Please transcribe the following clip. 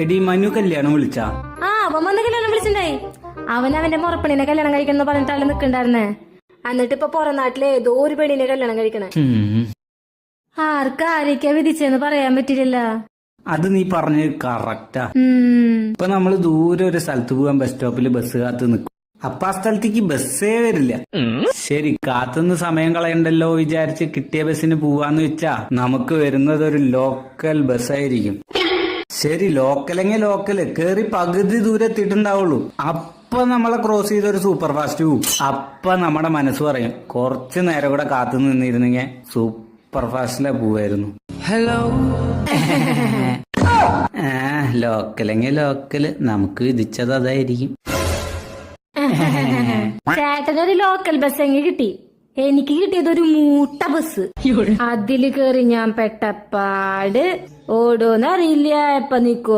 എടി മനു കല്യാണം വിളിച്ചാ? അവൻ വന്ന് കല്യാണം വിളിച്ചിണ്ടായി. അവന്റെ മുറപ്പണിനെ കല്യാണം കഴിക്കണം പറഞ്ഞിട്ടല്ല നിക്കണ്ടായിരുന്നേ. എന്നിട്ട് ഇപ്പൊ പുറം നാട്ടിലെ ഏതോ ഒരു പെണ്ണിനെ കല്യാണം കഴിക്കണേ. ആർക്കാരൊക്കെയാ വിധിച്ചെന്ന് പറയാൻ പറ്റില്ലല്ലോ. അത് നീ പറഞ്ഞത് കറക്റ്റാ. ഇപ്പൊ നമ്മള് ദൂരെ ഒരു സ്ഥലത്ത് പോകാൻ ബസ് സ്റ്റോപ്പിൽ ബസ് കാത്ത് നിൽക്കും. അപ്പൊ ആ സ്ഥലത്തേക്ക് ബസ്സേ വരില്ല. ശരി, കാത്തുനിന്ന് സമയം കളയണ്ടല്ലോ വിചാരിച്ച് കിട്ടിയ ബസ്സിന് പോവാന്ന് വെച്ചാ നമുക്ക് വരുന്നത് ഒരു ലോക്കൽ ബസ്സായിരിക്കും. ശരി, ലോക്കലെങ്കിൽ ലോക്കല് കേറി പകുതി ദൂരെ എത്തിയിട്ടുണ്ടാവുള്ളൂ. അപ്പൊ നമ്മളെ ക്രോസ് ചെയ്ത ഒരു സൂപ്പർ ഫാസ്റ്റ് പോവും. അപ്പൊ നമ്മുടെ മനസ്സ് പറയും കുറച്ചു നേരം കൂടെ കാത്തു നിന്നിരുന്നെങ്കിൽ സൂപ്പർ ഫാസ്റ്റിലെ പോവായിരുന്നു. ഹലോ ലോക്കലെങ്കിൽ ലോക്കല് നമുക്ക് വിധിച്ചത് അതായിരിക്കും. ചേട്ടനൊരു ലോക്കൽ ബസ് എങ്ങനെ കിട്ടി? എനിക്ക് കിട്ടിയത് ഒരു മൂട്ട ബസ്. അതില് കേറി ഞാൻ പെട്ടപ്പാട് ഓടോന്നറിയില്ല, എപ്പ നിക്കോ